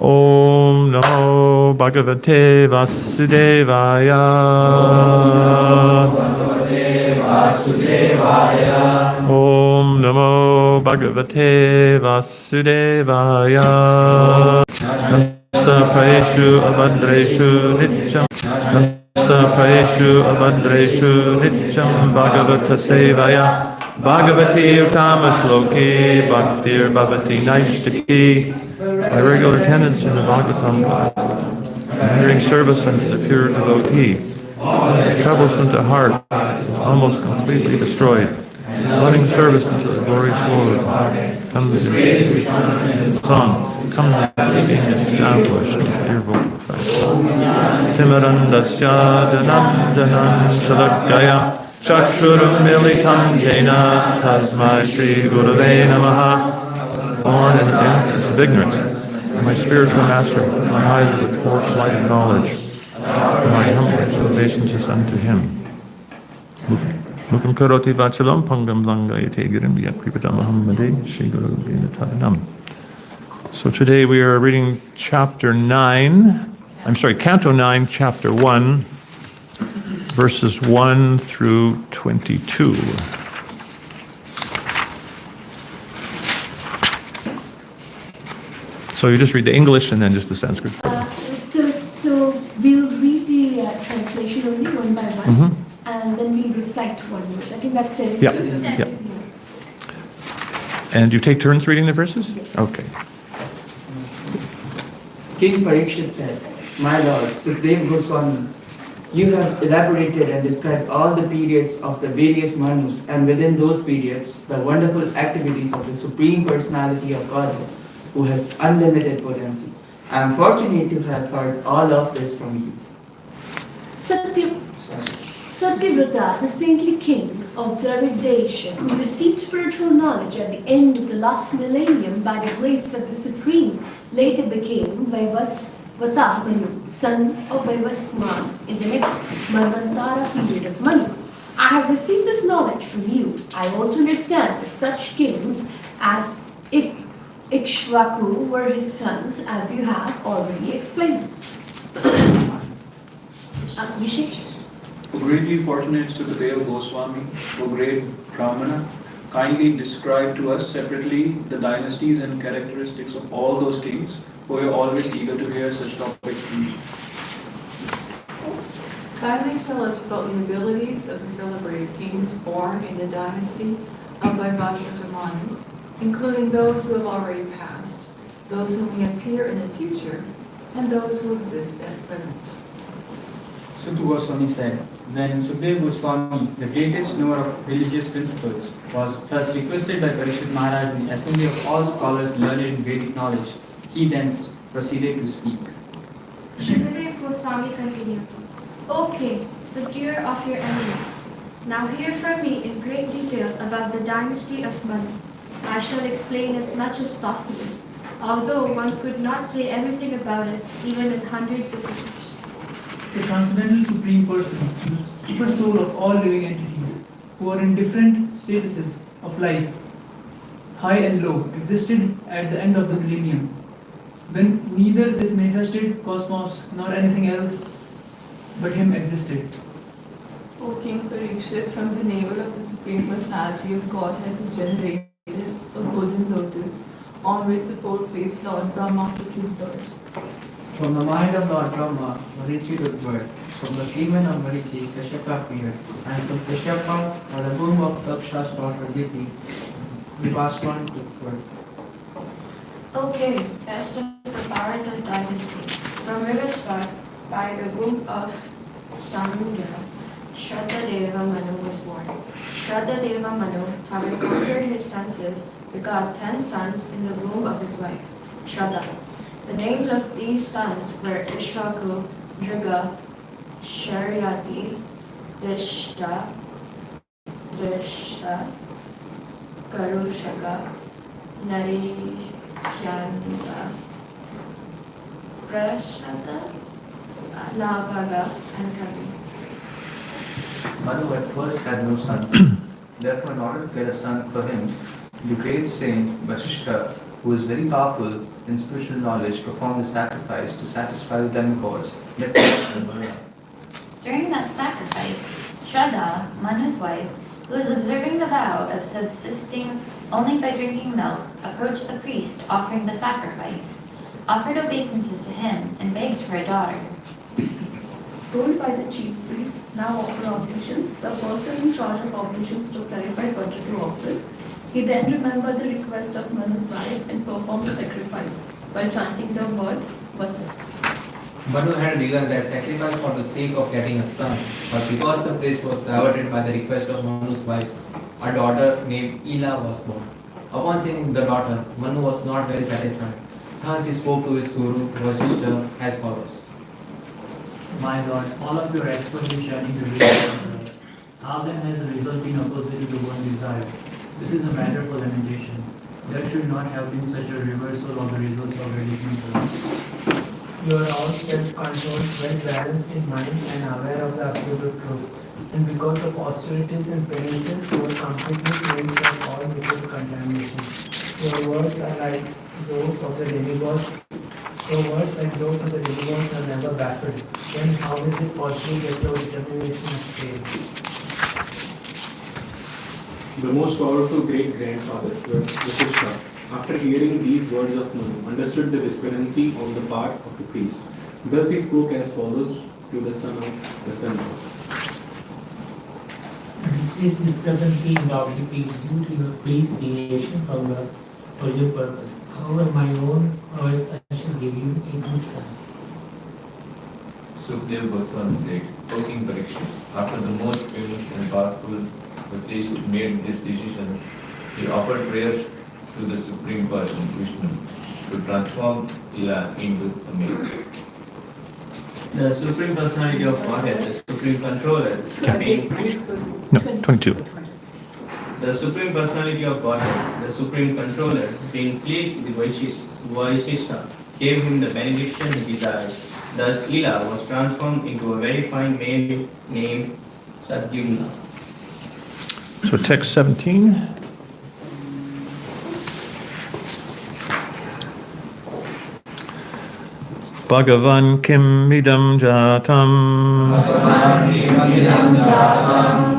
Om Namo Bhagavate Vasudevaya. Om Namo Bhagavate Vasudevaya. Nastafreshu abhadreshu nityam. Nastafreshu abhadreshu nityam Bhagavata Sevaya. Bhagavati Uttama Shloki Bhaktir Bhavati Naishtaki. By regular attendance in the Bhagavatam class, and hearing service unto the pure devotee, his troublesome to heart is almost completely destroyed. Loving service unto the glorious Lord comes into song, comes into being established with irrevocable effect. Timarandasya janam janam shalakaya chakshuram militam jena tasmai shri gurave namaha. Born in the darkness of ignorance, my spiritual master, my eyes are the torchlight of knowledge, my humblest obeisances unto him. Mukam karoti vachalam pangam langa yategirim yakripatam ahammade shri guru vinatadanam. So today we are reading Canto 9, Chapter 1, verses 1 through 22. So you just read the English and then just the Sanskrit. So we'll read the translation only one by one, and then we'll recite one word. I think that's it. Yeah. And you take turns reading the verses? Yes. Okay. King Parikshit said, "My Lord, Sukadeva Goswami, you have elaborated and described all the periods of the various manus, and within those periods, the wonderful activities of the Supreme Personality of Godhead, who has unlimited potency. I am fortunate to have heard all of this from you." Satyavrata, the saintly king of Dravid Desha, who received spiritual knowledge at the end of the last millennium by the grace of the Supreme, later became Vaivasvata Manu, son of Vaivasman, in the next Manvantara period of Manu. I have received this knowledge from you. I also understand that such kings as Ikshvaku were his sons, as you have already explained. Abhishek? O greatly fortunate Sukadeva Goswami, O great Brahmana, kindly describe to us separately the dynasties and characteristics of all those kings, for we are always eager to hear such topics from you. Kindly tell us about the abilities of the celebrated kings born in the dynasty of Vaivasvata Manu, including those who have already passed, those who may appear in the future, and those who exist at present. Sutu Goswami said, when Sukadeva Goswami, the greatest knower of religious principles, was thus requested by Parikshit Maharaj in the assembly of all scholars learned in Vedic knowledge, he then proceeded to speak. Sukadeva Goswami continued, "O King, secure of your enemies, now hear from me in great detail about the dynasty of Manu. I shall explain as much as possible, although one could not say everything about it, even in hundreds of years. The transcendental Supreme Person, the super soul of all living entities, who are in different statuses of life, high and low, existed at the end of the millennium, when neither this manifested cosmos nor anything else but him existed. O King Parikshit, from the navel of the Supreme Personality of Godhead was generated a golden lotus, on which the four-faced Lord Brahma took his birth. From the mind of Lord Brahma, Marichi took birth. From the semen of Marichi, Kashyapa appeared. And from Kashyapa, by the womb of Daksha's daughter Diti, Vivaswan took birth. Okay, as the Bharata dynasty, from Vivasvat, by the womb of Samudra, Shraddadeva Manu was born. Shraddadeva Manu, having conquered his senses, begot 10 sons in the womb of his wife, Shraddha. The names of these sons were Ishvaku, Driga, Sharyati, Dishta, Karushaka, Narishyanda, Prashada, Navaga, and Kavi. Manu at first had no sons. Therefore, in order to get a son for him, the great saint Vasishtha who is very powerful in spiritual knowledge, performed the sacrifice to satisfy the demigods. During that sacrifice, Shraddha, Manu's wife, who was observing the vow of subsisting only by drinking milk, approached the priest offering the sacrifice, offered obeisances to him, and begged for a daughter. Told by the chief priest, now offer oblations, the person in charge of oblations to clarify what to offer. He then remembered the request of Manu's wife and performed the sacrifice while chanting the word Vasat. Manu had begun their sacrifice for the sake of getting a son, but because the priest was diverted by the request of Manu's wife, a daughter named Ila was born. Upon seeing the daughter, Manu was not very satisfied. Thus he spoke to his guru, Vasishtha, as follows. My Lord, all of your experts in shining the results, how then has the result been opposite to the one desired? This is a matter for lamentation. There should not have been such a reversal of the results already given. You are all self-controlled, well-balanced in mind and aware of the absolute truth. And because of austerities and penances, you are completely cleansed from all material contamination. Your words are like those of the demigods. Your words like those of the demigods are never baffled. Then how is it possible that your determination is failed? The most powerful great-grandfather, Vasishtha, after hearing these words of Manu, understood the discrepancy on the part of the priest. Thus he spoke as follows to the son of the son. This discrepancy in obligation is due to your priest's deviation from the original purpose. However, my own words I shall give you a good son. Sukdev Goswami said, O King Parikshit, after the most famous and powerful Vasishtha made this decision, he offered prayers to the Supreme Person, Vishnu, to transform Ila into a male. The Supreme Personality of Godhead, the Supreme Controller, being No, 22. the Supreme Personality of Godhead, the Supreme Controller, being pleased with Vasishtha, gave him the benediction he desired. Thus, Ila was transformed into a very fine male named Satyugna. So text 17. Bhagavan kim idam jatam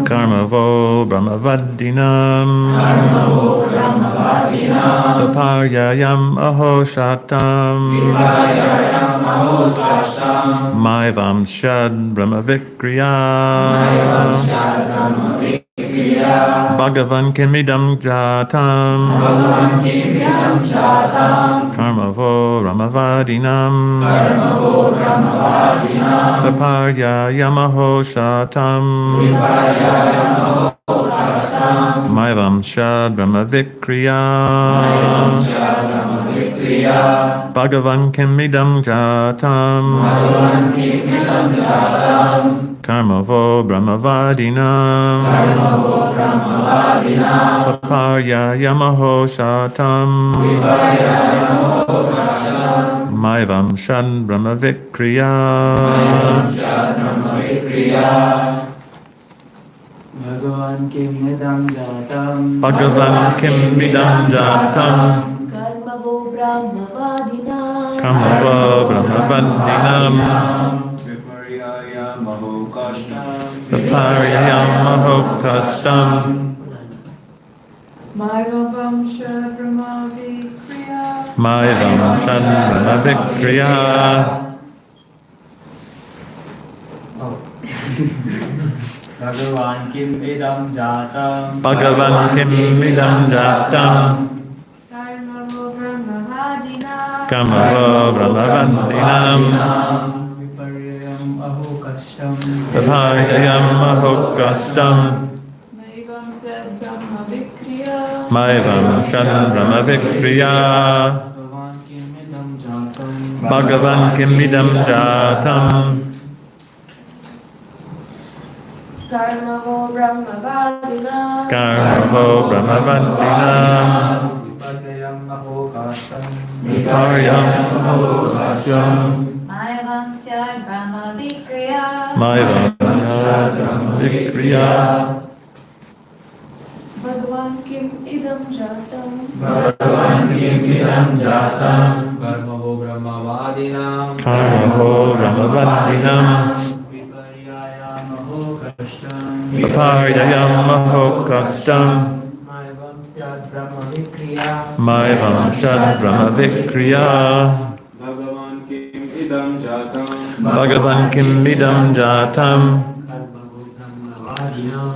karmavo brahmavadinam paparyayam ahoshatam maivam shad brahmavikriya Bhagavan kimidam jatam karmavo ramavadinam paparya yamaho shatam maivam shad brahmavikriya Bhagavan kimidam jatam karmavo brahmavadinam paparya yamaho shatam maivam shan brahmavikriya Bhagavan kim idam jatam Bhagavan kim idam jatam Karmavo brahmavadinam karmavo brahmavadinam paparyayam mahokastam Maivam Shad Brahmavikriya. maivam shan brahmavikriya Bhagavan kim idam jatam. Bhagavan kim idam jatam Karmavo brahmavadinam. karmavo brahmavadinam Viparyam ahokasham. paparyayam mahokastam Maivam Shad Brahmavikriya. maivam shan brahmavikriya Bhagavan kim idam jatam Karmavo brahmavadinam. karmavo brahmavadinam Viparyam ahokasham. viparyam ahokasham Maivam Syad Brahmavikriya. maivam shan brahmavikriya Bhagavan kim idam jatam Bhagavan किमिदं जातं कर्महो ब्रह्मवादिनां Karmaho Ramavandinam Viparyayamaho Kastam Maivam Shad Brahmavikriya Bhagavan Kim Idam Jatam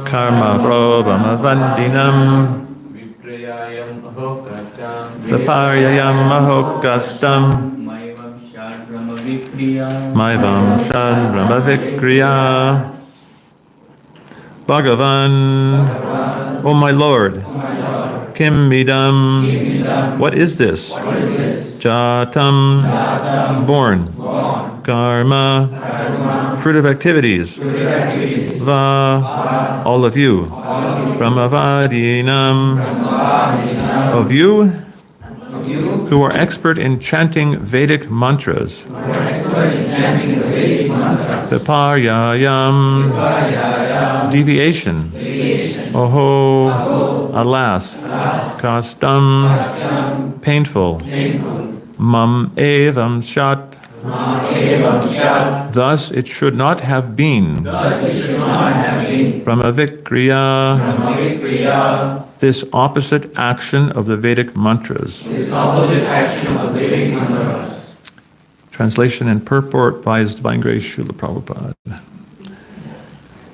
Karma Brahmavandinam Viparyayamaho Kastam Maivam Shad Brahmavikriya Bhagavan, O my Lord, Kim Midam, what is this? Jatam, born. Karma, fruit of activities. Va, all of you. Brahmavadinam, of you who are expert in chanting Vedic mantras. Viparyayam, deviation. Oho, alas. Kastam, painful. Mam evam shat, thus it should not have been. Brahmavikriya, this opposite action of the Vedic mantras. Translation and purport by His Divine Grace Srila Prabhupada.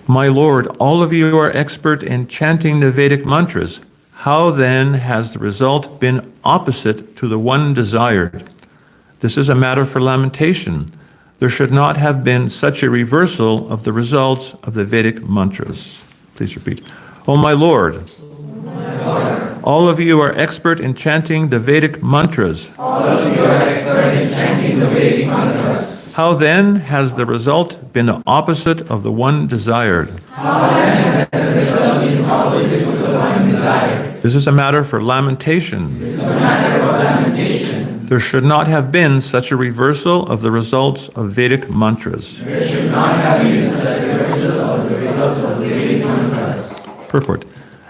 My Lord, all of you are expert in chanting the Vedic mantras. How then has the result been opposite to the one desired? This is a matter for lamentation. There should not have been such a reversal of the results of the Vedic mantras. Please repeat. O my Lord, all of you are expert in chanting the Vedic mantras. How then has the result been the opposite of the one desired? This is a matter for lamentation. There should not have been such a reversal of the results of Vedic mantras. Purport.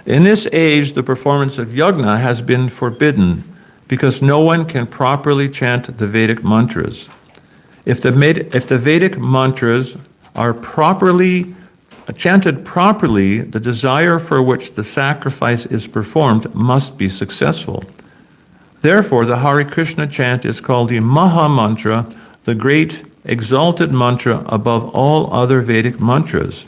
In this age, the performance of yajna has been forbidden because no one can properly chant the Vedic mantras. If the Vedic mantras are chanted properly, the desire for which the sacrifice is performed must be successful. Therefore, the Hare Krishna chant is called the Maha Mantra, the great exalted mantra above all other Vedic mantras,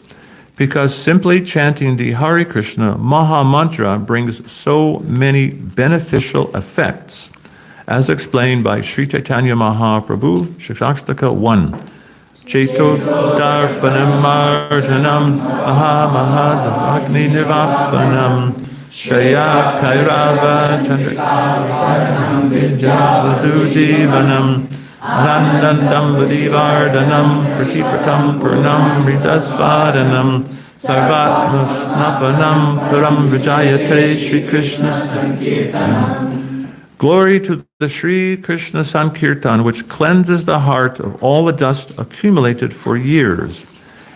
because simply chanting the Hare Krishna Maha Mantra brings so many beneficial effects, as explained by Sri Chaitanya Mahaprabhu, Shikshastaka 1. Cheto darpanam marjanam mahamahadavagni nirvapanam shaya kairava chandrakam vijavadu jivanam anandandam vadivardhanam pratipratam purnam ritasvadanam sarvatmasnapanam puram vijayate Shri Krishna Sankirtanam. Glory to the Sri Krishna Sankirtan, which cleanses the heart of all the dust accumulated for years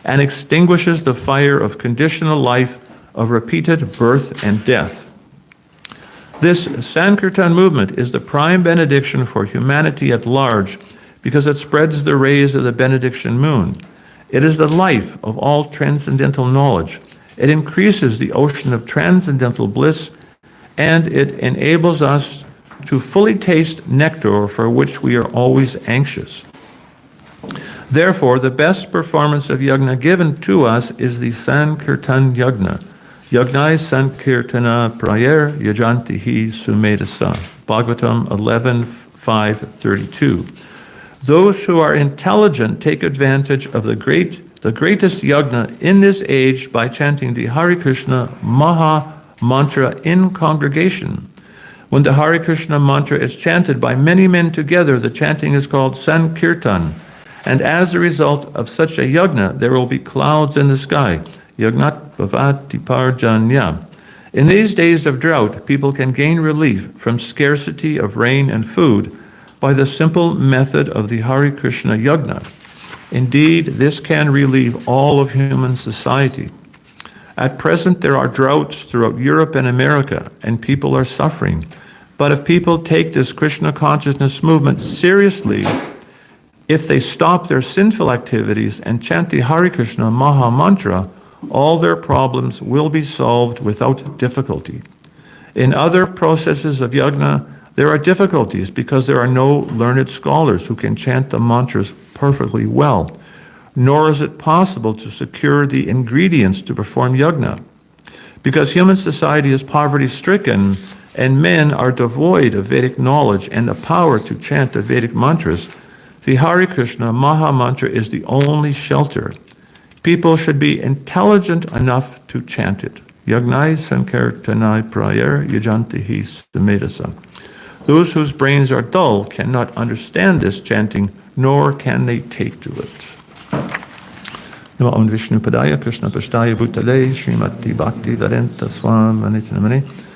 and extinguishes the fire of conditional life of repeated birth and death. This Sankirtan movement is the prime benediction for humanity at large because it spreads the rays of the benediction moon. It is the life of all transcendental knowledge. It increases the ocean of transcendental bliss, and it enables us to fully taste nectar for which we are always anxious. Therefore, the best performance of yajna given to us is the Sankirtan yajna. Yajnai Sankirtana prayer yajantihi sumedasa. Bhagavatam 11:5-32. Those who are intelligent take advantage of the greatest yajna in this age by chanting the Hare Krishna Maha Mantra in congregation. When the Hare Krishna mantra is chanted by many men together, the chanting is called Sankirtan. And as a result of such a yajna, there will be clouds in the sky. Yagnat bhavati parjanya. In these days of drought, people can gain relief from scarcity of rain and food by the simple method of the Hare Krishna yajna. Indeed, this can relieve all of human society. At present, there are droughts throughout Europe and America, and people are suffering. But if people take this Krishna consciousness movement seriously, if they stop their sinful activities and chant the Hare Krishna Maha Mantra, all their problems will be solved without difficulty. In other processes of yajna, there are difficulties because there are no learned scholars who can chant the mantras perfectly well, nor is it possible to secure the ingredients to perform yajna. Because human society is poverty-stricken and men are devoid of Vedic knowledge and the power to chant the Vedic mantras, the Hare Krishna Maha Mantra is the only shelter. People should be intelligent enough to chant it. Yagnai sankirtanai prayer yajantihi sumedasa. Those whose brains are dull cannot understand this chanting, nor can they take to it. Namo Om Vishnu Padaya Krishna Pashtaya Bhutale Srimati Bhakti Vedanta Swam Anitanamani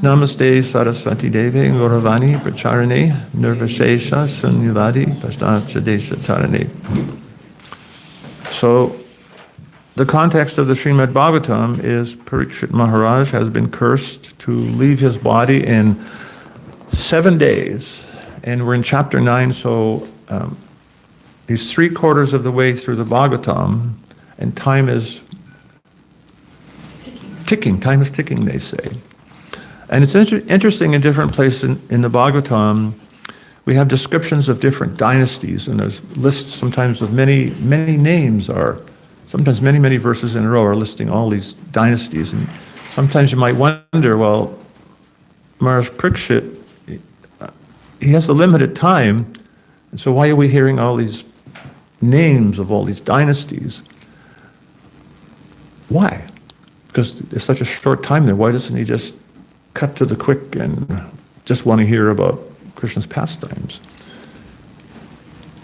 Namaste Saraswati Deve Gauravani Pracharane Nirvashesha Sunyavadi Pashtacha Desha Tarane. So, the context of the Srimad Bhagavatam is Parikshit Maharaj has been cursed to leave his body in 7 days. And we're in chapter 9, so he's 3/4 of the way through the Bhagavatam, and time is ticking. Time is ticking, they say. And it's interesting in different places in the Bhagavatam, we have descriptions of different dynasties, and there's lists sometimes of many names are. Sometimes many verses in a row are listing all these dynasties. And sometimes you might wonder, well, Maharaj Parikshit, he has a limited time, and so why are we hearing all these names of all these dynasties? Why? Because there's such a short time there. Why doesn't he just cut to the quick and just want to hear about Krishna's pastimes?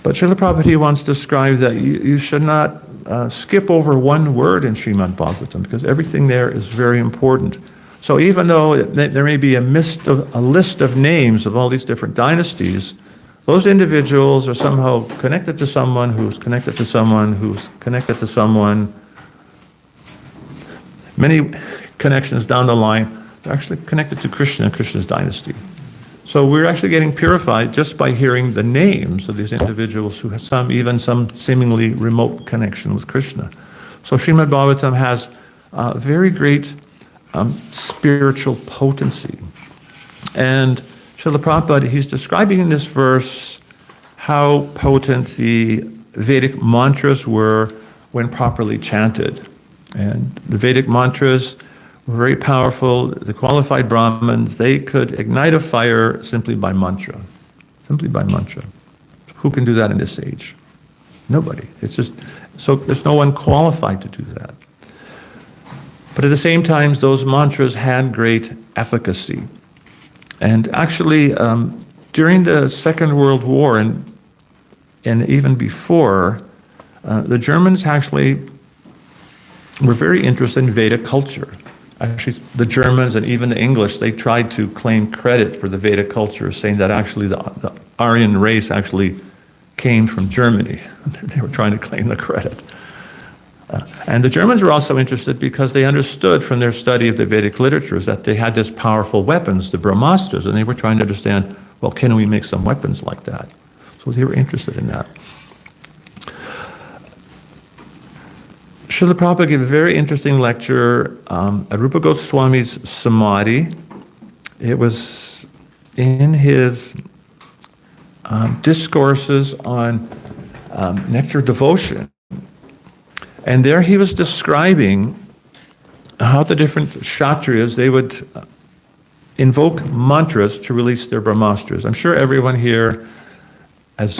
But Srila Prabhupada wants to describe that you should not skip over one word in Srimad Bhagavatam, because everything there is very important. So even though there may be a list of names of all these different dynasties, those individuals are somehow connected to someone who's connected to someone who's connected to someone. Many connections down the line are actually connected to Krishna and Krishna's dynasty. So we're actually getting purified just by hearing the names of these individuals who have even some seemingly remote connection with Krishna. So Srimad Bhagavatam has very great spiritual potency. And Srila Prabhupada, he's describing in this verse how potent the Vedic mantras were when properly chanted. And the Vedic mantras were very powerful. The qualified Brahmins, they could ignite a fire simply by mantra. Simply by mantra. Who can do that in this age? Nobody. It's just, so there's no one qualified to do that. But at the same time, those mantras had great efficacy. And actually, during the Second World War and even before, the Germans actually were very interested in Vedic culture. Actually, the Germans and even the English, they tried to claim credit for the Vedic culture, saying that actually the Aryan race actually came from Germany. They were trying to claim the credit. And the Germans were also interested because they understood from their study of the Vedic literatures that they had this powerful weapons, the Brahmastras, and they were trying to understand, well, can we make some weapons like that? So they were interested in that. Srila Prabhupada gave a very interesting lecture at Rupa Goswami's Samadhi. It was in his discourses on nectar devotion. And there he was describing how the different Kshatriyas, they would invoke mantras to release their Brahmastras. I'm sure everyone here has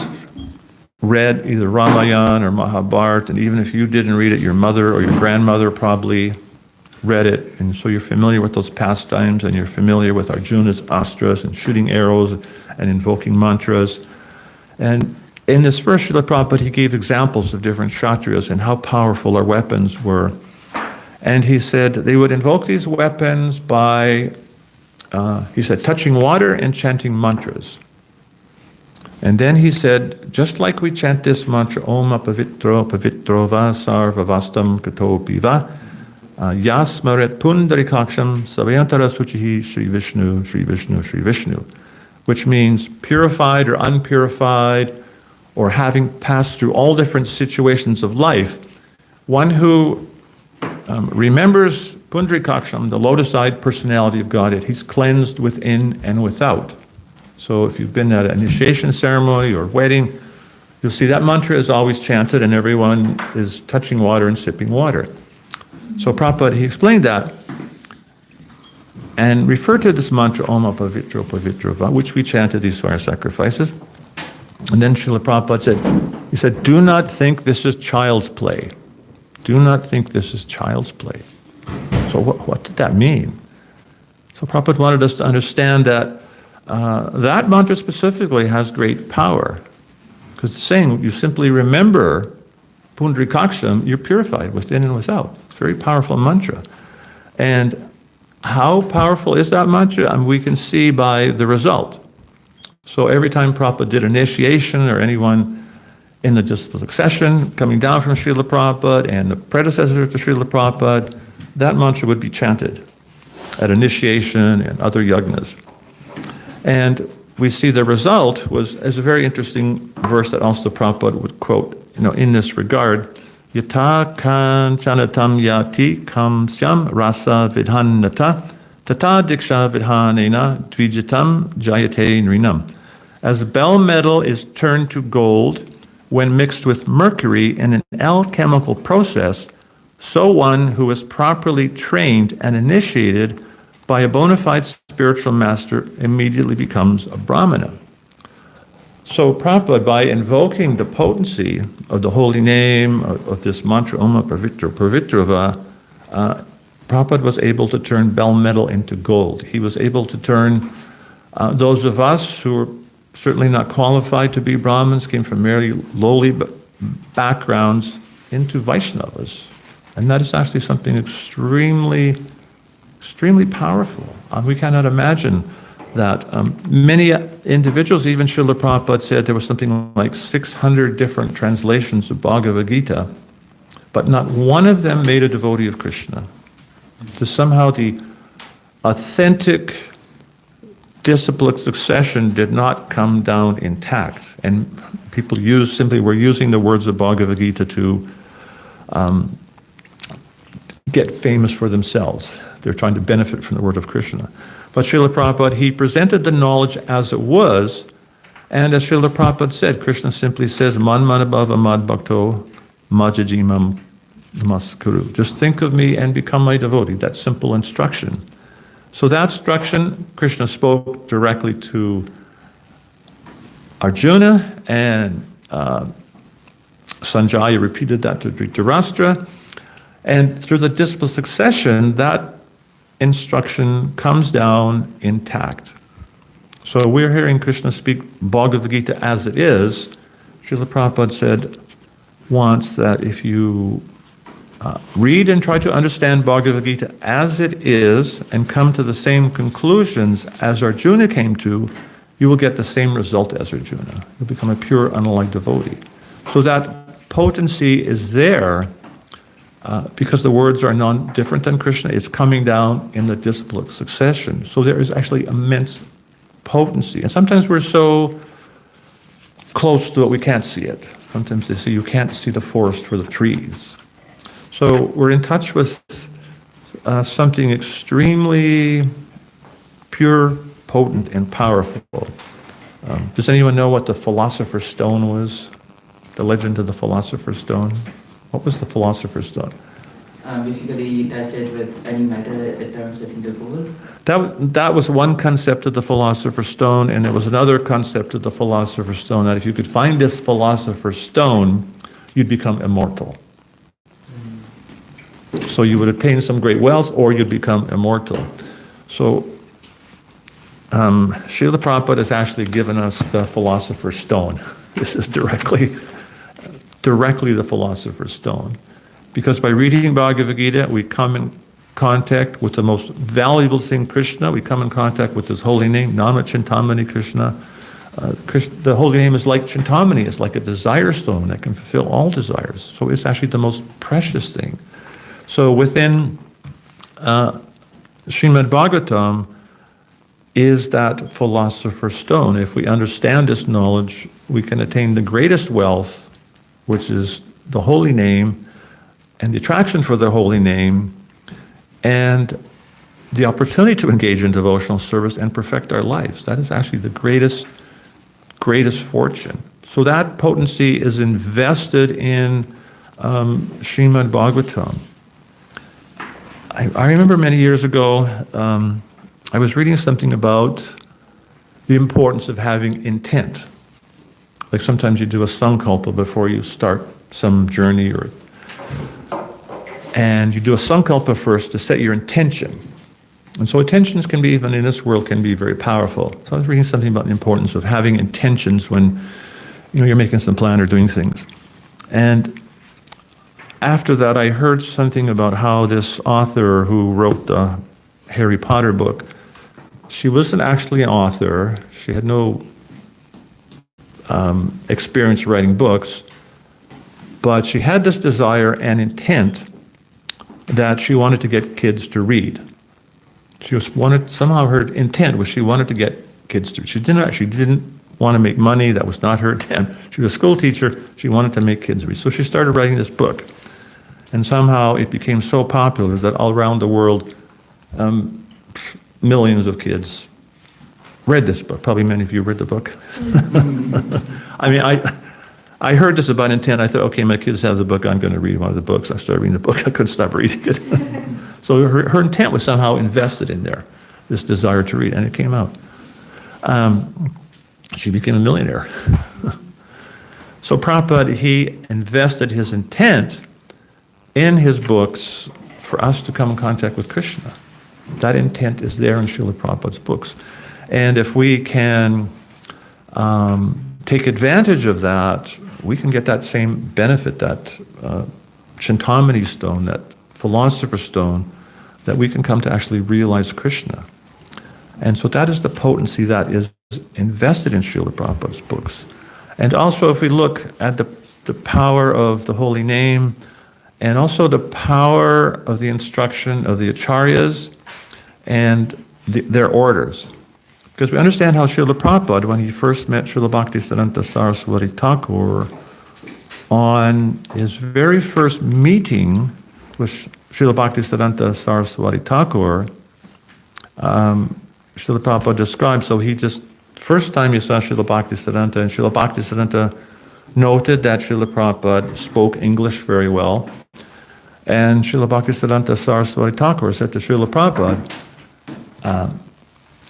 read either Ramayana or Mahabharata, and even if you didn't read it, your mother or your grandmother probably read it, and so you're familiar with those pastimes, and you're familiar with Arjuna's astras and shooting arrows and invoking mantras. And in this verse, Srila Prabhupada, he gave examples of different Kshatriyas and how powerful our weapons were. And he said they would invoke these weapons by, he said, touching water and chanting mantras. And then he said, just like we chant this mantra, Om Apavitro Pavitro Va Sarva Vastam Kato Piva, Yasmaret Pundarikaksham Sabayantara Suchihi Sri Vishnu, Sri Vishnu, Sri Vishnu, which means purified or unpurified, or having passed through all different situations of life. One who remembers Pundarikaksham, the lotus-eyed personality of Godhead, he's cleansed within and without. So if you've been at an initiation ceremony or wedding, you'll see that mantra is always chanted and everyone is touching water and sipping water. So Prabhupada, he explained that and referred to this mantra, Om Apavitro Pavitro Va, which we chanted these fire sacrifices. And then Srila Prabhupada said, do not think this is child's play. Do not think this is child's play. So what did that mean? So Prabhupada wanted us to understand that that mantra specifically has great power. Because saying you simply remember Pundarikaksham, you're purified within and without. It's a very powerful mantra. And how powerful is that mantra? And we can see by the result. So every time Prabhupada did initiation, or anyone in the disciple succession coming down from Srila Prabhupada and the predecessor to Srila Prabhupada, that mantra would be chanted at initiation and other yagnas. And we see the result was a very interesting verse that also Prabhupada would quote, in this regard. Yata kanchanatam yati kamsyam rasa vidhanata tata diksha vidhanena dvijitam jayate nrinam. As bell metal is turned to gold when mixed with mercury in an alchemical process, so one who is properly trained and initiated by a bona fide spiritual master immediately becomes a Brahmana. So Prabhupada, by invoking the potency of the holy name, of this mantra, Om Pavitro Pavitrava, Prabhupada was able to turn bell metal into gold. He was able to turn those of us who are certainly not qualified to be Brahmins, came from very lowly backgrounds, into Vaishnavas. And that is actually something extremely powerful. We cannot imagine that many individuals, even Srila Prabhupada said there was something like 600 different translations of Bhagavad Gita, but not one of them made a devotee of Krishna. So somehow the authentic disciplic succession did not come down intact. And people were using the words of Bhagavad Gita to get famous for themselves. They're trying to benefit from the word of Krishna. But Srila Prabhupada, he presented the knowledge as it was, and as Srila Prabhupada said, Krishna simply says, Man manabhava mad bhakto majajimam namaskuru. Just think of me and become my devotee. That simple instruction. So that instruction, Krishna spoke directly to Arjuna, and Sanjaya repeated that to Dhritarashtra. And through the disciple succession, that instruction comes down intact. So we're hearing Krishna speak Bhagavad Gita as it is. Srila Prabhupada said once that if you read and try to understand Bhagavad Gita as it is and come to the same conclusions as Arjuna came to, you will get the same result as Arjuna. You'll become a pure, unalloyed devotee. So that potency is there because the words are non-different than Krishna. It's coming down in the disciplic succession. So there is actually immense potency. And sometimes we're so close to it we can't see it. Sometimes they say you can't see the forest for the trees. So we're in touch with something extremely pure, potent, and powerful. Does anyone know what the Philosopher's Stone was? The legend of the Philosopher's Stone? What was the Philosopher's Stone? Basically, you touch it with any metal, it turns it into gold. That was one concept of the Philosopher's Stone, and there was another concept of the Philosopher's Stone, that if you could find this Philosopher's Stone, you'd become immortal. So you would attain some great wealth, or you'd become immortal. So Srila Prabhupada has actually given us the Philosopher's Stone. This is directly the Philosopher's Stone. Because by reading Bhagavad Gita, we come in contact with the most valuable thing, Krishna. We come in contact with his holy name, Nama Chintamani Krishna. The holy name is like Chintamani, it's like a desire stone that can fulfill all desires. So it's actually the most precious thing. So within Srimad Bhagavatam is that philosopher's stone. If we understand this knowledge, we can attain the greatest wealth, which is the holy name and the attraction for the holy name and the opportunity to engage in devotional service and perfect our lives. That is actually the greatest fortune. So that potency is invested in Srimad Bhagavatam. I remember many years ago, I was reading something about the importance of having intent. Like sometimes you do a sankalpa before you start some journey, and you do a sankalpa first to set your intention. And so intentions can be, even in this world, can be very powerful. So I was reading something about the importance of having intentions when you're making some plan or doing things. And after that, I heard something about how this author who wrote the Harry Potter book, she wasn't actually an author. She had no experience writing books, but she had this desire and intent that she wanted to get kids to read. Somehow her intent was she wanted to get kids to read. She didn't want to make money. That was not her intent. She was a school teacher. She wanted to make kids read. So she started writing this book. And somehow it became so popular that all around the world, millions of kids read this book. Probably many of you read the book. I mean, I heard this about intent. I thought, okay, my kids have the book. I'm going to read one of the books. I started reading the book. I couldn't stop reading it. So her intent was somehow invested in there, this desire to read, and it came out. She became a millionaire. So Prabhupada, he invested his intent in his books for us to come in contact with Krishna. That intent is there in Srila Prabhupada's books. And if we can take advantage of that, we can get that same benefit, that Chintamani stone, that philosopher's stone, that we can come to actually realize Krishna. And so that is the potency that is invested in Srila Prabhupada's books. And also if we look at the power of the holy name, and also the power of the instruction of the acharyas and their orders. Because we understand how Srila Prabhupada, when he first met Srila Bhaktisiddhanta Saraswati Thakur, on his very first meeting with Srila Bhaktisiddhanta Saraswati Thakur, Srila Prabhupada described, so first time he saw Srila Bhaktisiddhanta, and Srila Bhaktisiddhanta noted that Srila Prabhupada spoke English very well. And Srila Bhaktisiddhanta Saraswati Thakur said to Srila Prabhupada,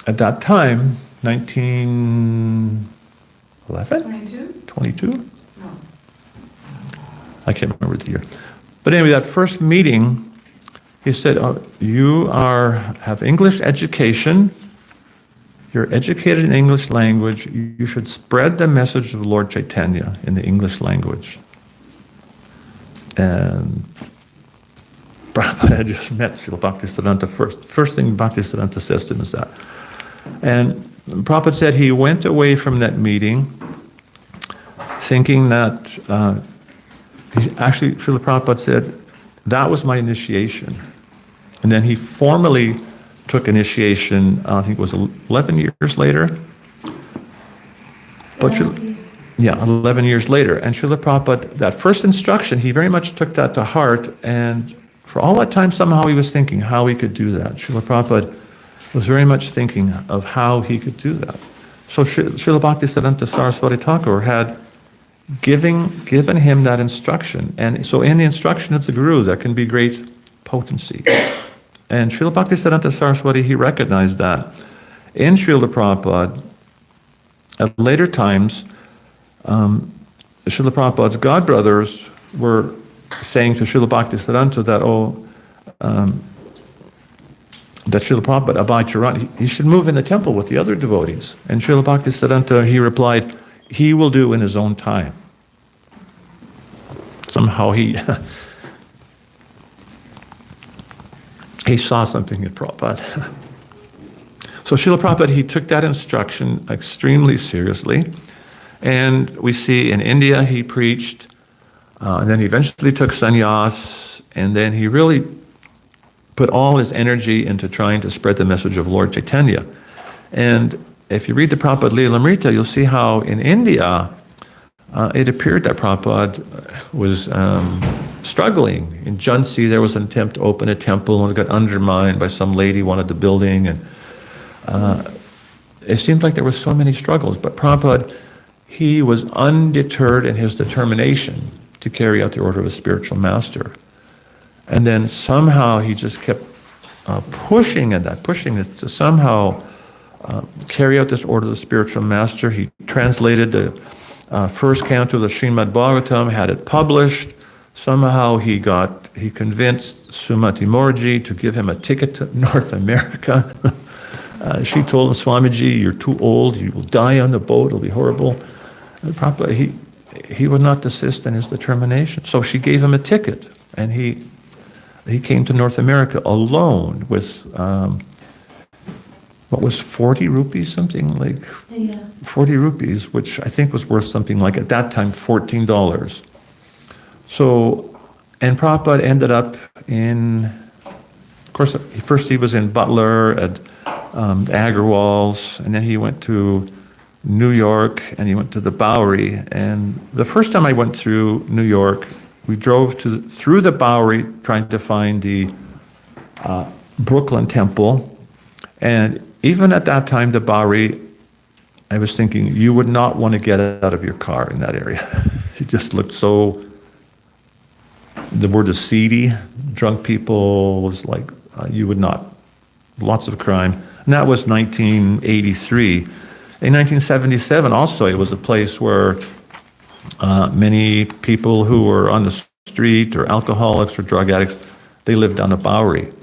at that time, 1911? 22? No. I can't remember the year. But anyway, that first meeting, he said, you have English education, you're educated in English language, you should spread the message of Lord Chaitanya in the English language. And Prabhupada had just met Srila Bhaktisiddhanta first. First thing Bhaktisiddhanta says to him is that. And Prabhupada said he went away from that meeting thinking that, Srila Prabhupada said, that was my initiation. And then he formally took initiation, I think it was 11 years later. But 11 years later. And Srila Prabhupada, that first instruction, he very much took that to heart, and for all that time, somehow he was thinking how he could do that. Srila Prabhupada was very much thinking of how he could do that. So Srila Bhaktisiddhanta Saraswati Thakur had given him that instruction. And so in the instruction of the Guru, there can be great potency. And Srila Bhaktisiddhanta Saraswati, he recognized that. In Srila Prabhupada, at later times, Srila Prabhupada's godbrothers were saying to Srila Bhaktisiddhanta that, that Srila Prabhupada Abhay Charan, he should move in the temple with the other devotees. And Srila Bhaktisiddhanta, he replied, he will do in his own time. Somehow he saw something in Prabhupada. So Srila Prabhupada, he took that instruction extremely seriously. And we see in India he preached, and then he eventually took sannyas, and then he really put all his energy into trying to spread the message of Lord Chaitanya. And if you read the Prabhupada Lilamrita, you'll see how in India, it appeared that Prabhupada was struggling. In Jhansi, there was an attempt to open a temple, and it got undermined by some lady who wanted the building. And it seemed like there were so many struggles. But Prabhupada, he was undeterred in his determination to carry out the order of a spiritual master. And then somehow he just kept pushing it to somehow carry out this order of the spiritual master. He translated the first canto of the Srimad Bhagavatam, had it published. Somehow he convinced Sumati Morji to give him a ticket to North America. She told him, Swamiji, you're too old, you will die on the boat, it'll be horrible. And Prabhupada, he would not desist in his determination. So she gave him a ticket, and he came to North America alone with, what was 40 rupees, something like 40 rupees, which I think was worth something like, at that time, $14. So, and Prabhupada ended up in, of course, first he was in Butler at Agarwal's, and then he went to New York, and he went to the Bowery. And the first time I went through New York, we drove through the Bowery trying to find the Brooklyn Temple. And even at that time, the Bowery, I was thinking, you would not want to get out of your car in that area. It just looked so, the word is seedy, drunk people was like, you would not, lots of crime. And that was 1983. In 1977 also, it was a place where many people who were on the street or alcoholics or drug addicts, they lived on the Bowery.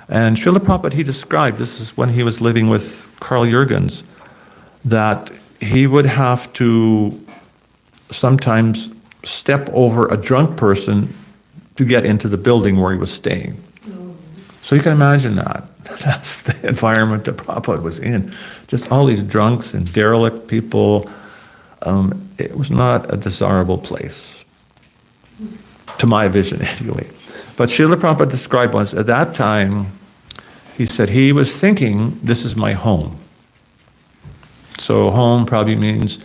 And Srila Prabhupada, he described, this is when he was living with Carl Jurgens, that he would have to sometimes step over a drunk person to get into the building where he was staying. So you can imagine that. That's the environment that Prabhupada was in. Just all these drunks and derelict people. It was not a desirable place, to my vision anyway. But Srila Prabhupada described once, at that time, he said he was thinking, this is my home. So home probably means,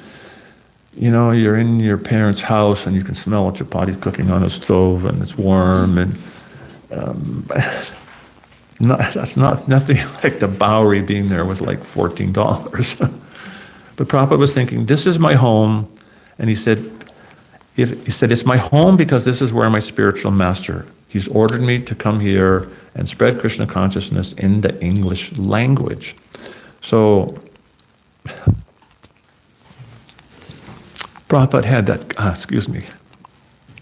you're in your parents' house and you can smell what chapati's cooking on the stove and it's warm, and that's nothing like the Bowery being there with like $14. But Prabhupada was thinking, this is my home, and he said, it's my home because this is where my spiritual master, he's ordered me to come here and spread Krishna consciousness in the English language. So Prabhupada had that, excuse me,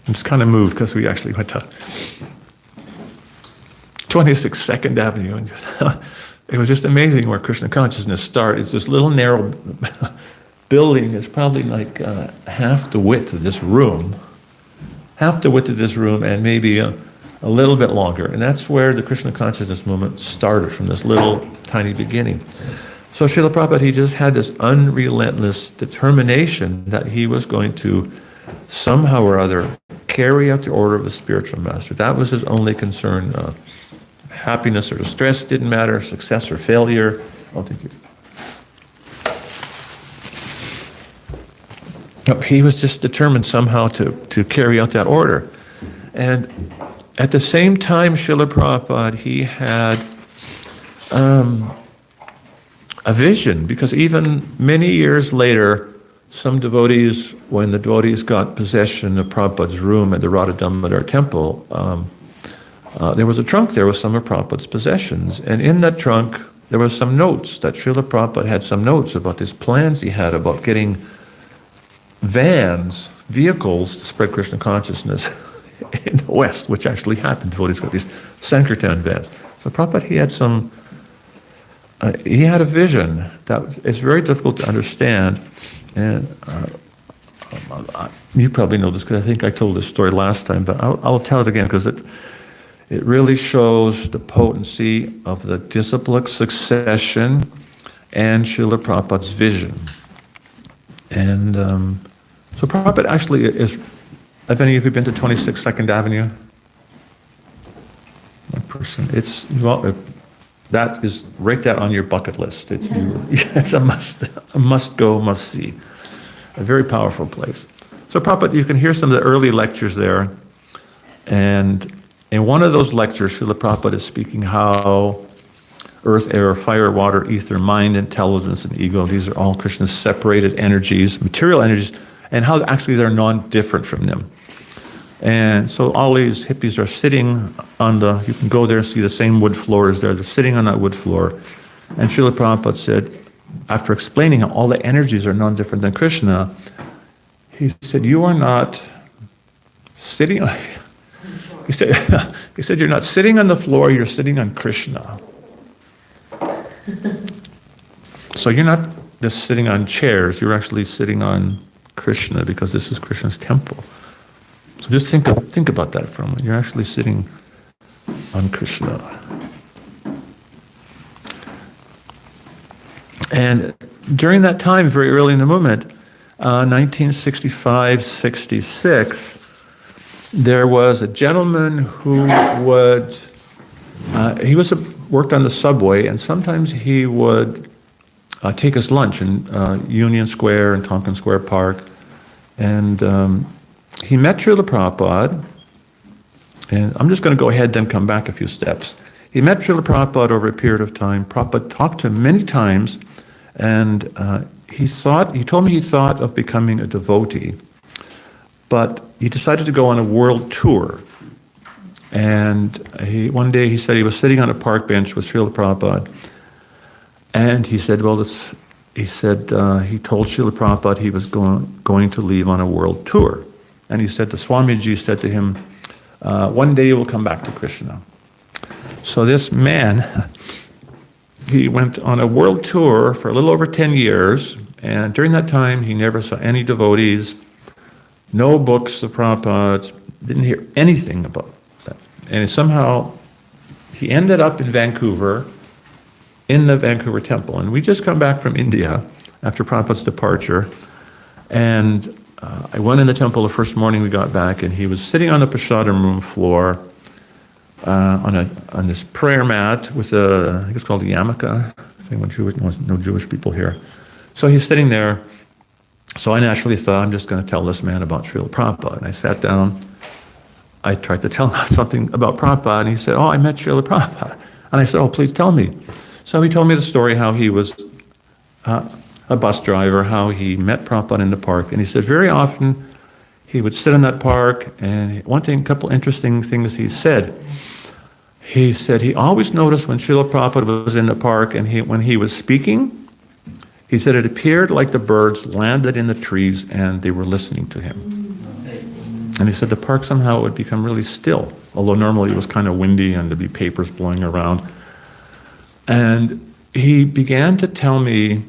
I'm just kind of moved because we actually went to 26 Second Avenue, and it was just amazing where Krishna consciousness started. It's this little narrow building. It's probably like half the width of this room, and maybe a little bit longer. And that's where the Krishna consciousness movement started, from this little tiny beginning. So Srila Prabhupada, he just had this unrelentless determination that he was going to somehow or other carry out the order of the spiritual master. That was his only concern. Happiness or distress didn't matter, success or failure. Oh, thank you. No, he was just determined somehow to carry out that order. And at the same time, Srila Prabhupada, he had a vision, because even many years later, some devotees, when the devotees got possession of Prabhupada's room at the Radha Damodar temple, there was a trunk there with some of Prabhupada's possessions. And in that trunk, there were some notes, that Srila Prabhupada had some notes about these plans he had about getting vehicles to spread Krishna consciousness in the West, which actually happened. Devotees got these Sankirtan vans. So Prabhupada, he had a vision that is very difficult to understand. And you probably know this because I think I told this story last time, but I'll tell it again because it really shows the potency of the disciplic succession and Srila Prabhupada's vision. And so Prabhupada actually is, have any of you been to 26 Second Avenue? person. That is, write that on your bucket list. It's a must go, must see. A very powerful place. So Prabhupada, you can hear some of the early lectures there. And in one of those lectures, Srila Prabhupada is speaking how earth, air, fire, water, ether, mind, intelligence, and ego, these are all Krishna's separated energies, material energies, and how actually they're non-different from them. And so all these hippies are sitting on you can go there and see the same wood floors there, they're sitting on that wood floor. And Srila Prabhupada said, after explaining how all the energies are non-different than Krishna, he said, you are not sitting on, he said, you're not sitting on the floor, you're sitting on Krishna. So you're not just sitting on chairs, you're actually sitting on Krishna, because this is Krishna's temple. So just think about that for a moment. You're actually sitting on Krishna. And during that time, very early in the movement, 1965-66, there was a gentleman who worked on the subway, and sometimes he would take us lunch in Union Square and Tompkins Square Park. And he met Srila Prabhupada, and I'm just going to go ahead then come back a few steps. He met Srila Prabhupada over a period of time. Prabhupada talked to him many times, and he told me he thought of becoming a devotee, but he decided to go on a world tour. And one day he said he was sitting on a park bench with Srila Prabhupada, and he said, he told Srila Prabhupada he was going to leave on a world tour. And he said, the Swamiji said to him, one day you will come back to Krishna. So this man, he went on a world tour for a little over 10 years, and during that time he never saw any devotees, no books of Prabhupada's, didn't hear anything about that. And somehow he ended up in Vancouver, in the Vancouver temple. And we just come back from India after Prabhupada's departure, and I went in the temple the first morning we got back, and he was sitting on the prasadam room floor on this prayer mat with I think it's called a yarmulke. No Jewish people here. So he's sitting there. So I naturally thought, I'm just going to tell this man about Srila Prabhupada. And I sat down. I tried to tell him something about Prabhupada, and he said, I met Srila Prabhupada. And I said, please tell me. So he told me the story how he was a bus driver, how he met Prabhupada in the park. And he said very often he would sit in that park, and a couple interesting things he said. He said he always noticed when Srila Prabhupada was in the park, and when he was speaking, he said it appeared like the birds landed in the trees and they were listening to him. And he said the park somehow would become really still, although normally it was kind of windy and there'd be papers blowing around. And he began to tell me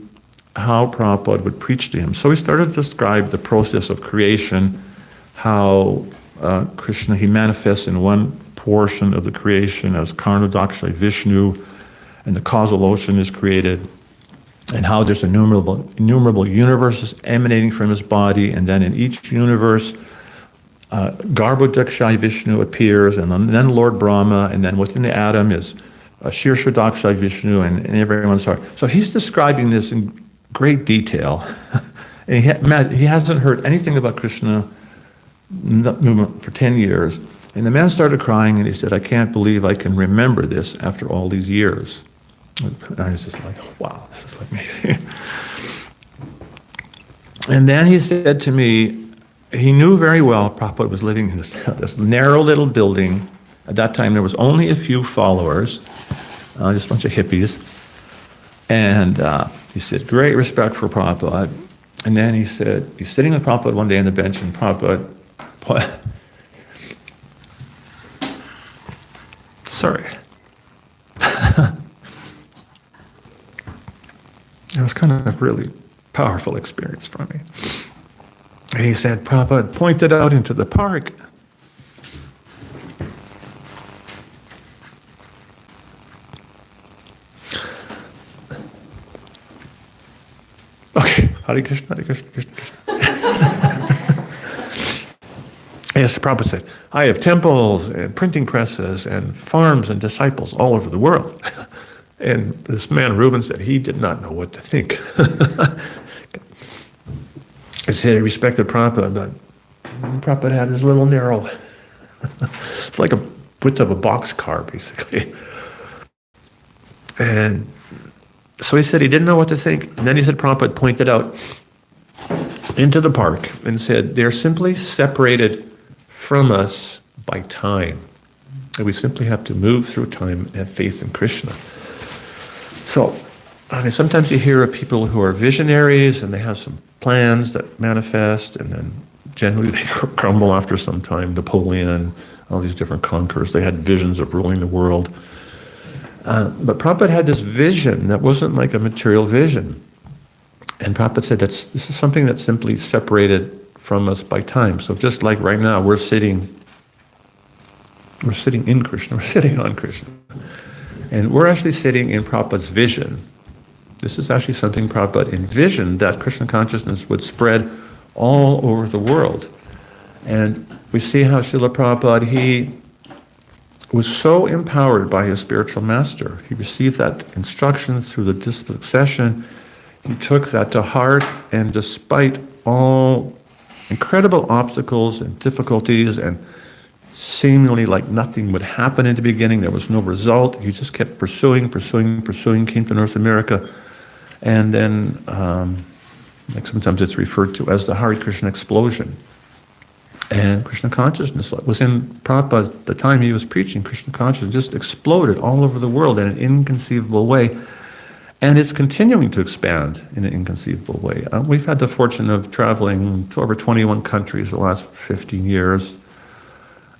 how Prabhupada would preach to him. So he started to describe the process of creation, how Krishna, he manifests in one portion of the creation as Karnadaksha Vishnu, and the causal ocean is created, and how there's innumerable universes emanating from his body, and then in each universe, Garbhodaksha Vishnu appears, and then Lord Brahma, and then within the atom is Shirshadaksha Vishnu, and everyone's heart. So he's describing this in great detail. And he hasn't heard anything about Krishna for 10 years. And the man started crying, and he said, I can't believe I can remember this after all these years. And I was just like, wow, this is amazing. And then he said to me, he knew very well Prabhupada was living in this narrow little building. At that time, there was only a few followers, just a bunch of hippies. And he said, great respect for Prabhupada. And then he said, he's sitting with Prabhupada one day on the bench, and Prabhupada, sorry. It was kind of a really powerful experience for me. And he said, Prabhupada pointed out into the park. Okay, Hare Krishna, Hare Krishna, Krishna Krishna. Yes, Prabhupada said, I have temples and printing presses and farms and disciples all over the world. And this man, Reuben, said he did not know what to think. He said he respected Prabhupada, but Prabhupada had this little narrow, it's like a width of a boxcar, basically. And so he said he didn't know what to think. And then he said Prabhupada pointed out into the park and said, they're simply separated from us by time. And we simply have to move through time and have faith in Krishna. So, I mean, sometimes you hear of people who are visionaries and they have some plans that manifest, and then generally they crumble after some time. Napoleon, all these different conquerors, they had visions of ruling the world. But Prabhupada had this vision that wasn't like a material vision. And Prabhupada said this is something that's simply separated from us by time. So just like right now, we're sitting in Krishna, we're sitting on Krishna. And we're actually sitting in Prabhupada's vision. This is actually something Prabhupada envisioned, that Krishna consciousness would spread all over the world. And we see how Srila Prabhupada, he was so empowered by his spiritual master. He received that instruction through the disciple succession. He took that to heart, and despite all incredible obstacles and difficulties, and seemingly like nothing would happen in the beginning, there was no result, he just kept pursuing, came to North America, and then, like sometimes it's referred to as the Hare Krishna explosion. And Krishna consciousness, within Prabhupada, the time he was preaching, Krishna consciousness just exploded all over the world in an inconceivable way. And it's continuing to expand in an inconceivable way. We've had the fortune of traveling to over 21 countries the last 15 years.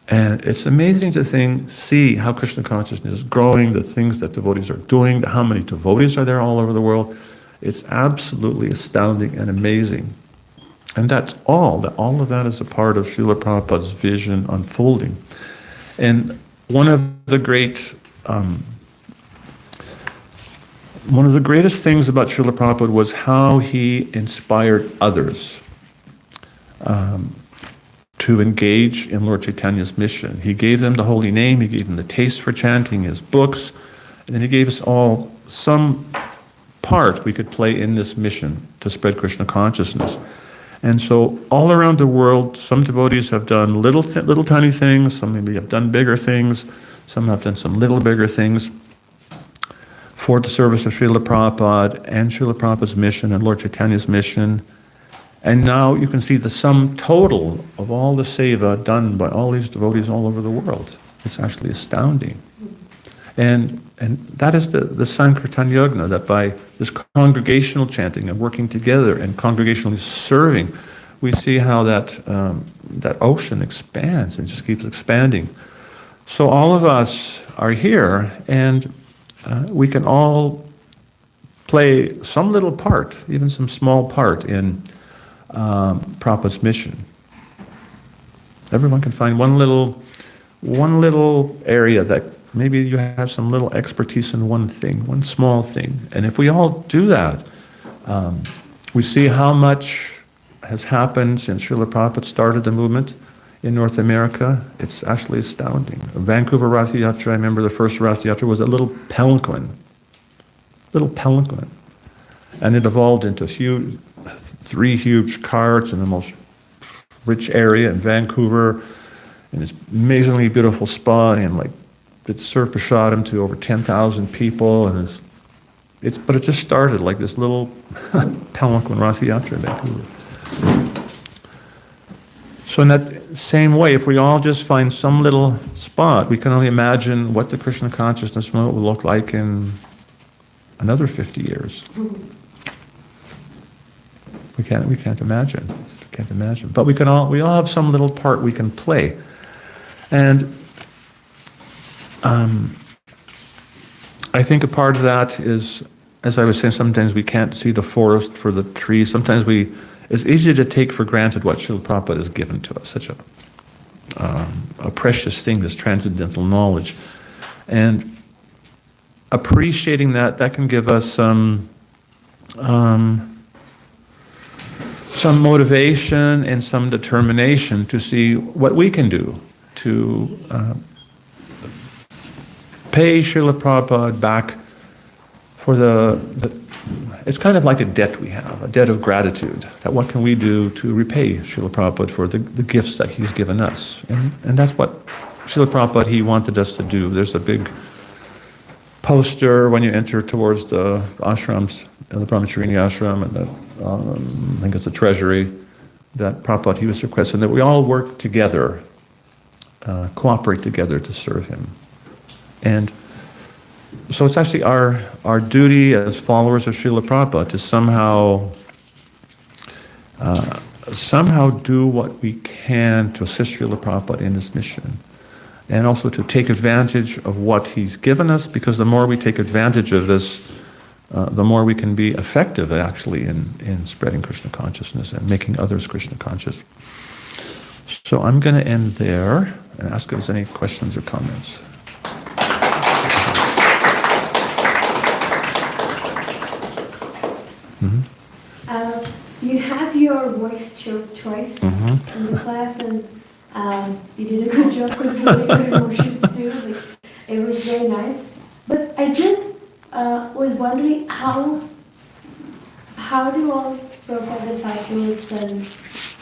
And it's amazing to see how Krishna consciousness is growing, the things that devotees are doing, how many devotees are there all over the world. It's absolutely astounding and amazing. And that's all of that is a part of Srila Prabhupada's vision unfolding. And one of the greatest things about Srila Prabhupada was how he inspired others to engage in Lord Chaitanya's mission. He gave them the holy name, he gave them the taste for chanting, his books, and then he gave us all some part we could play in this mission to spread Krishna consciousness. And so all around the world, some devotees have done little tiny things, some maybe have done bigger things, some have done some little bigger things for the service of Srila Prabhupada and Srila Prabhupada's mission and Lord Chaitanya's mission. And now you can see the sum total of all the seva done by all these devotees all over the world. It's actually astounding. And that is the Sankirtan Yagna, that by this congregational chanting and working together and congregationally serving, we see how that ocean expands and just keeps expanding. So all of us are here, and we can all play some little part, even some small part in Prabhupada's mission. Everyone can find one little area that maybe you have some little expertise in one thing, one small thing. And if we all do that, we see how much has happened since Srila Prabhupada started the movement in North America. It's actually astounding. Vancouver Rath Yatra, I remember the first Rath Yatra was a little palanquin. And it evolved into 3 huge carts in the most rich area in Vancouver, in this amazingly beautiful spot, and like it served prasadam to over 10,000 people, and but it just started like this little palanquin Rath Yatra in Vancouver. So in that same way, if we all just find some little spot, we can only imagine what the Krishna consciousness movement will look like in another 50 years. We can't imagine. But we all have some little part we can play. And I think a part of that is, as I was saying, sometimes we can't see the forest for the trees. Sometimes it's easy to take for granted what Srila Prabhupada has given to us, such a precious thing, this transcendental knowledge. And appreciating that can give us some some motivation and some determination to see what we can do to pay Srila Prabhupada back for it's kind of like a debt we have, a debt of gratitude. That what can we do to repay Srila Prabhupada for the gifts that he's given us? And that's what Srila Prabhupada, he wanted us to do. There's a big poster when you enter towards the ashrams, the Brahmacharini ashram, and I think it's the treasury, that Prabhupada, he was requesting that we all work together, cooperate together to serve him. And so it's actually our duty as followers of Srila Prabhupada to somehow do what we can to assist Srila Prabhupada in his mission. And also to take advantage of what he's given us, because the more we take advantage of this, the more we can be effective actually in spreading Krishna consciousness and making others Krishna conscious. So I'm going to end there and ask if there's any questions or comments. You had your voice choked twice in the class, and you did a good job with really good emotions too. Like, it was very nice. But I just was wondering how do all Prabhupada disciples and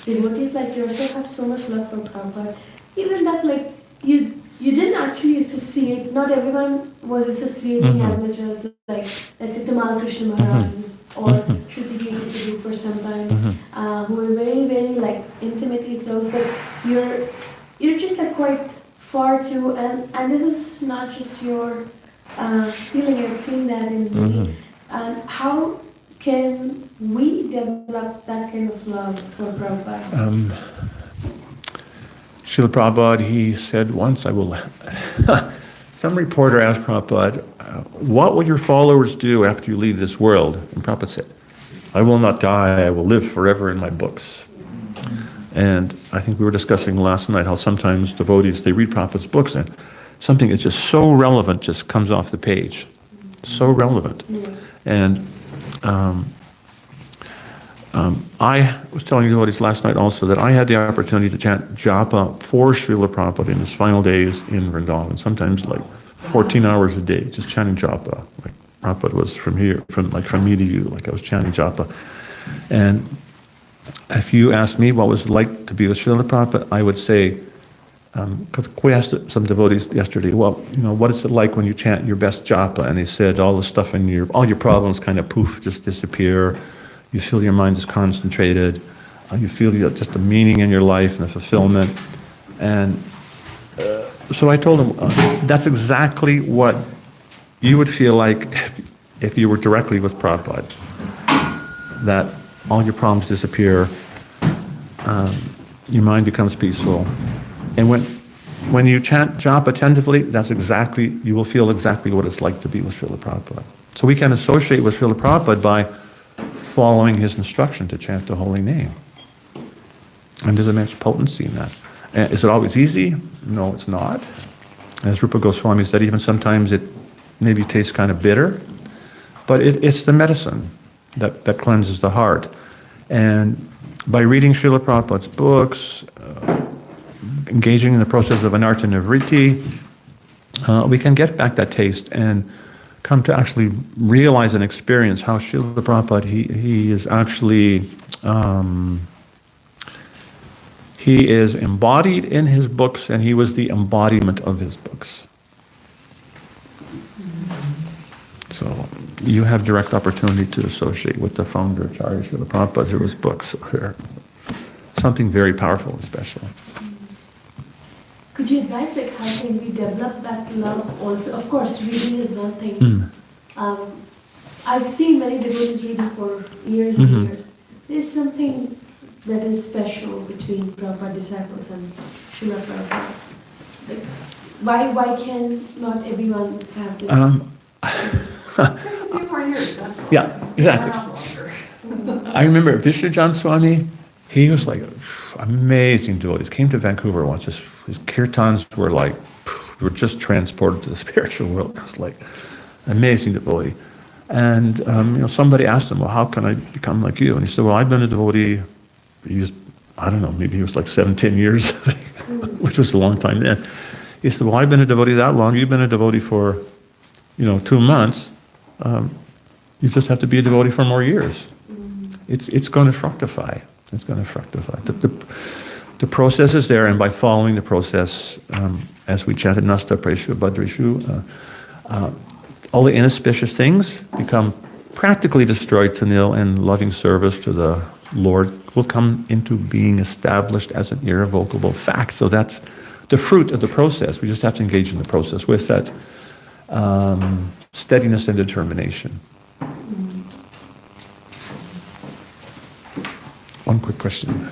devotees like yourself have so much love for Prabhupada? Even that, like, you didn't actually associate, not everyone was associating as much as, like, let's say Tamal Krishna Maharaj or Shruti Giri for some time, who were very, very, like, intimately close, but you're just, like, quite far too, and this is not just your feeling, I've seen that in many. How can we develop that kind of love for Prabhupada? Srila Prabhupada, he said once, some reporter asked Prabhupada, what will your followers do after you leave this world? And Prabhupada said, I will not die, I will live forever in my books. And I think we were discussing last night how sometimes devotees, they read Prabhupada's books and something that's just so relevant just comes off the page. So relevant. And I was telling devotees last night also that I had the opportunity to chant japa for Srila Prabhupada in his final days in Vrindavan, sometimes like 14 hours a day, just chanting japa. Like Prabhupada was from here, from me to you, like I was chanting japa. And if you asked me what was it like to be with Srila Prabhupada, I would say, because we asked some devotees yesterday, well, what is it like when you chant your best japa? And they said all the stuff in all your problems kind of poof, just disappear. You feel your mind is concentrated. You feel just the meaning in your life and the fulfillment. And so I told him, that's exactly what you would feel like if you were directly with Prabhupada. That all your problems disappear, your mind becomes peaceful. And when you chant japa attentively, you will feel exactly what it's like to be with Srila Prabhupada. So we can associate with Srila Prabhupada by following his instruction to chant the holy name. And there's immense potency in that. Is it always easy? No, it's not. As Rupa Goswami said, even sometimes it maybe tastes kind of bitter, but it's the medicine that cleanses the heart. And by reading Srila Prabhupada's books, engaging in the process of anartha nivritti, we can get back that taste and come to actually realize and experience how Srila Prabhupada, he is actually, he is embodied in his books, and he was the embodiment of his books. So you have direct opportunity to associate with the founder, Acharya Srila Prabhupada, through his books. They're something very powerful and special. Could you advise, like, how can we develop that love also? Of course, reading is one thing. I've seen many devotees reading for years and years. There's something that is special between Prabhupada disciples and Srila Prabhupada. Like, why can not everyone have this? Yeah, exactly. I remember Vishnujan Swami, he was like amazing devotee. Came to Vancouver once. His kirtans were just transported to the spiritual world. It was like amazing devotee. And somebody asked him, well, how can I become like you? And he said, well, I've been a devotee I don't know, maybe he was like 10 years, which was a long time then. He said, well, I've been a devotee that long. You've been a devotee for, 2 months. You just have to be a devotee for more years. It's going to fructify. It's going to fructify. The process is there, and by following the process, as we chanted Nasta Preshu Badrishu, all the inauspicious things become practically destroyed to nil, and loving service to the Lord will come into being established as an irrevocable fact. So that's the fruit of the process. We just have to engage in the process with that steadiness and determination. One quick question.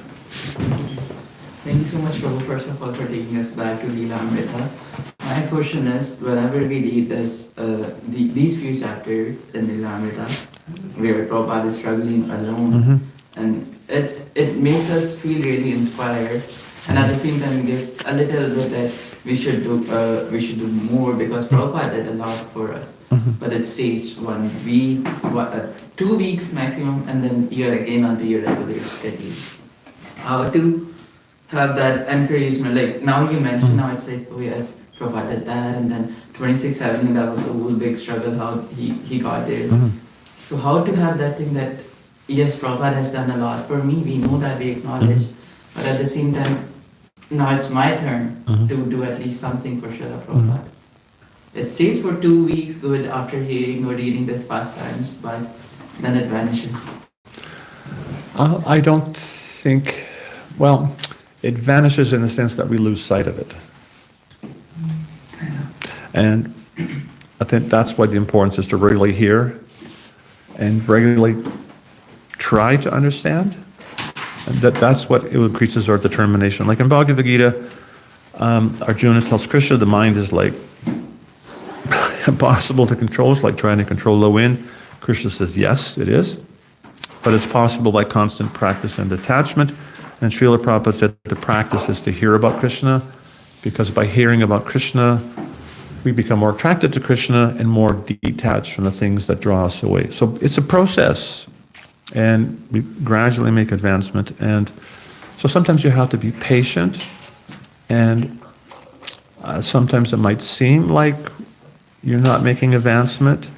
Thank you so much, Prabhu, first of all, for taking us back to Leela Amrita. My question is, whenever we read this, these few chapters in Leela Amrita, where Prabhupada is struggling alone, and it makes us feel really inspired, and at the same time gives a little bit that we should do more, because Prabhupada did a lot for us. But it stays 1 week, 2 weeks maximum, and then you're again on to your regular schedule. How to have that encouragement? Like now you mentioned, now it's like, oh yes, Prabhupada did that, and then 2670, that was a whole big struggle how he got there. So how to have that thing that, yes, Prabhupada has done a lot for me, we know that, we acknowledge, but at the same time, now it's my turn to do at least something for Srila Prabhupada. It stays for 2 weeks good after hearing or reading this pastimes, but then it vanishes. I don't think, well, it vanishes in the sense that we lose sight of it. And I think that's why the importance is to regularly hear and regularly try to understand. And that's what increases our determination. Like in Bhagavad Gita, Arjuna tells Krishna the mind is like impossible to control. It's like trying to control the wind. Krishna says, yes, it is. But it's possible by constant practice and detachment. And Srila Prabhupada said the practice is to hear about Krishna, because by hearing about Krishna, we become more attracted to Krishna and more detached from the things that draw us away. So it's a process, and we gradually make advancement. And so sometimes you have to be patient, and sometimes it might seem like you're not making advancement,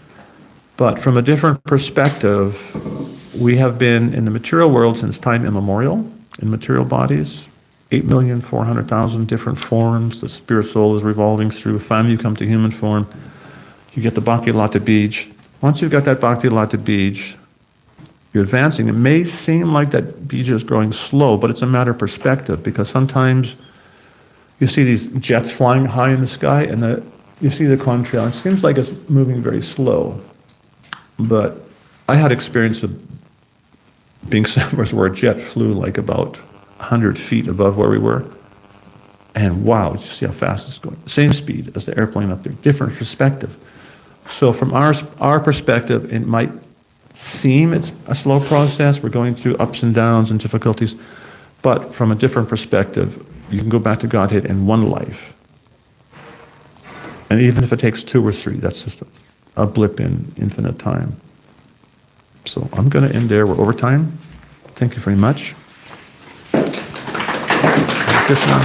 but from a different perspective, we have been in the material world since time immemorial, in material bodies, 8,400,000 different forms. The spirit soul is revolving through. Finally, you come to human form. You get the Bhakti Lata Bij. Once you've got that Bhakti Lata Bij, you're advancing. It may seem like that Bij is growing slow, but it's a matter of perspective, because sometimes you see these jets flying high in the sky, and you see the contrail. It seems like it's moving very slow. But I had experience of being somewhere where a jet flew like about 100 feet above where we were. And wow, you see how fast it's going. Same speed as the airplane up there, different perspective. So from our perspective, it might seem it's a slow process. We're going through ups and downs and difficulties. But from a different perspective, you can go back to Godhead in one life. And even if it takes 2 or 3, that's just a blip in infinite time. So I'm going to end there. We're over time. Thank you very much. Krishna.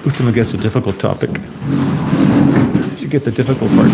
Uttama gets a difficult topic. You should get the difficult part.